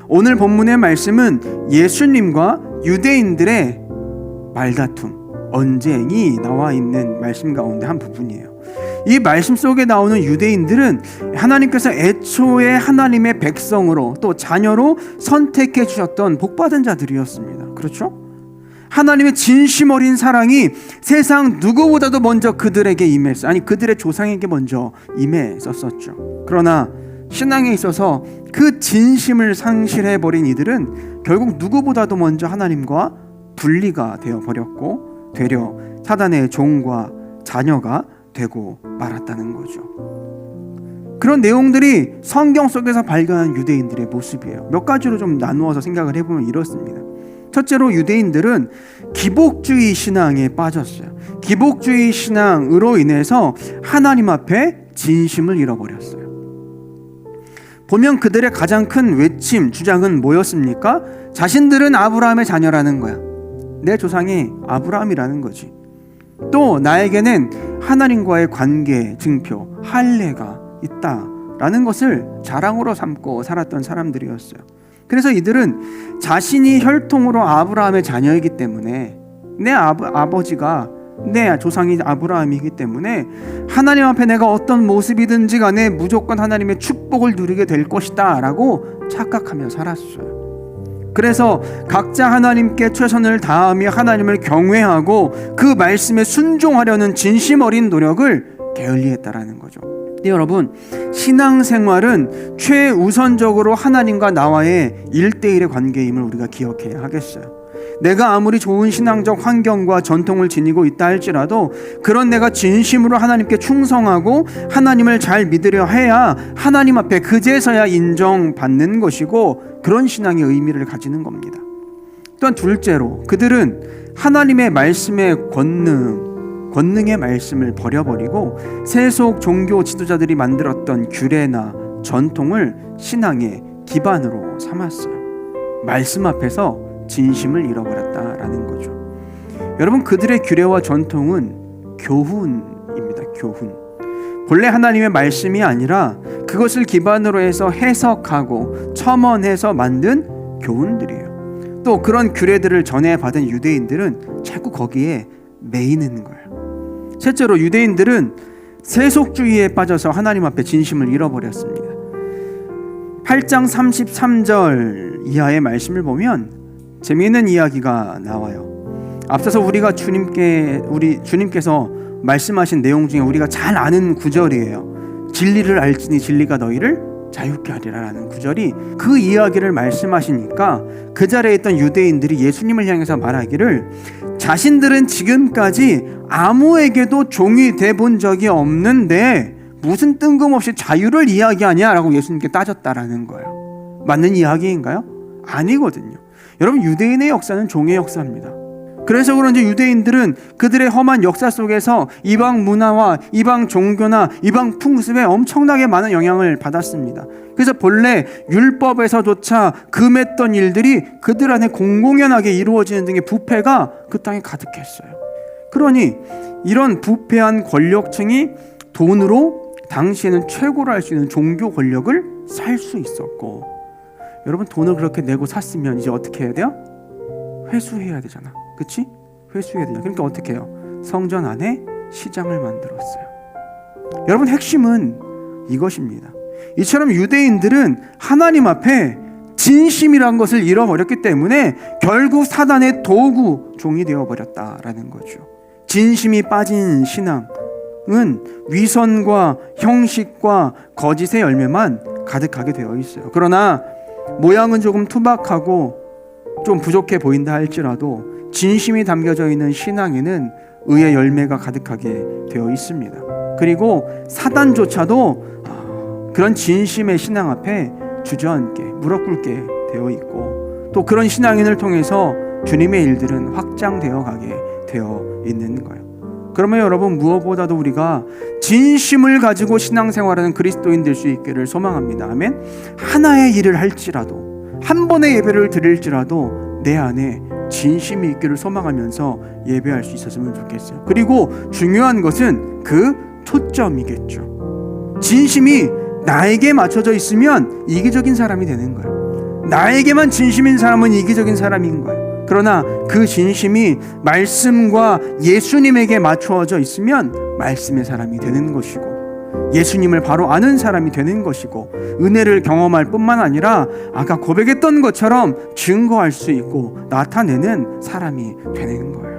오늘 본문의 말씀은 예수님과 유대인들의 말다툼, 언쟁이 나와 있는 말씀 가운데 한 부분이에요. 이 말씀 속에 나오는 유대인들은 하나님께서 애초에 하나님의 백성으로 또 자녀로 선택해 주셨던 복받은 자들이었습니다. 그렇죠? 하나님의 진심 어린 사랑이 세상 누구보다도 먼저 그들에게 임했어요. 아니, 그들의 조상에게 먼저 임했었죠. 그러나 신앙에 있어서 그 진심을 상실해버린 이들은 결국 누구보다도 먼저 하나님과 분리가 되어버렸고 되려 사단의 종과 자녀가 되고 말았다는 거죠. 그런 내용들이 성경 속에서 발견한 유대인들의 모습이에요. 몇 가지로 좀 나누어서 생각을 해보면 이렇습니다. 첫째로 유대인들은 기복주의 신앙에 빠졌어요. 기복주의 신앙으로 인해서 하나님 앞에 진심을 잃어버렸어요. 보면 그들의 가장 큰 외침, 주장은 뭐였습니까? 자신들은 아브라함의 자녀라는 거야. 내 조상이 아브라함이라는 거지. 또 나에게는 하나님과의 관계 증표, 할례가 있다라는 것을 자랑으로 삼고 살았던 사람들이었어요. 그래서 이들은 자신이 혈통으로 아브라함의 자녀이기 때문에 내 아버지가 내 조상이 아브라함이기 때문에 하나님 앞에 내가 어떤 모습이든지 간에 무조건 하나님의 축복을 누리게 될 것이다 라고 착각하며 살았어요. 그래서 각자 하나님께 최선을 다하며 하나님을 경외하고 그 말씀에 순종하려는 진심 어린 노력을 게을리했다라는 거죠. 여러분, 신앙생활은 최우선적으로 하나님과 나와의 1대1의 관계임을 우리가 기억해야 하겠어요. 내가 아무리 좋은 신앙적 환경과 전통을 지니고 있다 할지라도 그런 내가 진심으로 하나님께 충성하고 하나님을 잘 믿으려 해야 하나님 앞에 그제서야 인정받는 것이고 그런 신앙의 의미를 가지는 겁니다. 또한 둘째로 그들은 하나님의 말씀의 권능의 말씀을 버려버리고 세속 종교 지도자들이 만들었던 규례나 전통을 신앙의 기반으로 삼았어요. 말씀 앞에서 진심을 잃어버렸다라는 거죠. 여러분, 그들의 규례와 전통은 교훈입니다. 교훈. 본래 하나님의 말씀이 아니라 그것을 기반으로 해서 해석하고 첨언해서 만든 교훈들이에요. 또 그런 규례들을 전해받은 유대인들은 자꾸 거기에 매이는 거예요. 셋째로 유대인들은 세속주의에 빠져서 하나님 앞에 진심을 잃어버렸습니다. 8장 33절 이하의 말씀을 보면 재미있는 이야기가 나와요. 앞서서 우리가 주님께서 말씀하신 내용 중에 우리가 잘 아는 구절이에요. 진리를 알지니 진리가 너희를 자유케 하리라라는 구절이 그 이야기를 말씀하시니까 그 자리에 있던 유대인들이 예수님을 향해서 말하기를 자신들은 지금까지 아무에게도 종이 돼 본 적이 없는데 무슨 뜬금없이 자유를 이야기하냐라고 예수님께 따졌다라는 거예요. 맞는 이야기인가요? 아니거든요. 여러분, 유대인의 역사는 종의 역사입니다. 그래서 그런지 유대인들은 그들의 험한 역사 속에서 이방 문화와 이방 종교나 이방 풍습에 엄청나게 많은 영향을 받았습니다. 그래서 본래 율법에서조차 금했던 일들이 그들 안에 공공연하게 이루어지는 등의 부패가 그 땅에 가득했어요. 그러니 이런 부패한 권력층이 돈으로 당시에는 최고로 할 수 있는 종교 권력을 살 수 있었고, 여러분, 돈을 그렇게 내고 샀으면 이제 어떻게 해야 돼요? 회수해야 되잖아. 그치? 회수해야 되잖아. 그러니까 어떻게 해요? 성전 안에 시장을 만들었어요. 여러분, 핵심은 이것입니다. 이처럼 유대인들은 하나님 앞에 진심이란 것을 잃어버렸기 때문에 결국 사단의 도구, 종이 되어버렸다라는 거죠. 진심이 빠진 신앙은 위선과 형식과 거짓의 열매만 가득하게 되어 있어요. 그러나 모양은 조금 투박하고 좀 부족해 보인다 할지라도 진심이 담겨져 있는 신앙에는 의의 열매가 가득하게 되어 있습니다. 그리고 사단조차도 그런 진심의 신앙 앞에 주저앉게, 무릎 꿇게 되어 있고, 또 그런 신앙인을 통해서 주님의 일들은 확장되어 가게 되어 있는 거예요. 그러면 여러분, 무엇보다도 우리가 진심을 가지고 신앙생활하는 그리스도인 될 수 있기를 소망합니다. 아멘. 하나의 일을 할지라도, 한 번의 예배를 드릴지라도 내 안에 진심이 있기를 소망하면서 예배할 수 있었으면 좋겠어요. 그리고 중요한 것은 그 초점이겠죠. 진심이 나에게 맞춰져 있으면 이기적인 사람이 되는 거예요. 나에게만 진심인 사람은 이기적인 사람인 거예요. 그러나 그 진심이 말씀과 예수님에게 맞추어져 있으면 말씀의 사람이 되는 것이고, 예수님을 바로 아는 사람이 되는 것이고, 은혜를 경험할 뿐만 아니라 아까 고백했던 것처럼 증거할 수 있고 나타내는 사람이 되는 거예요.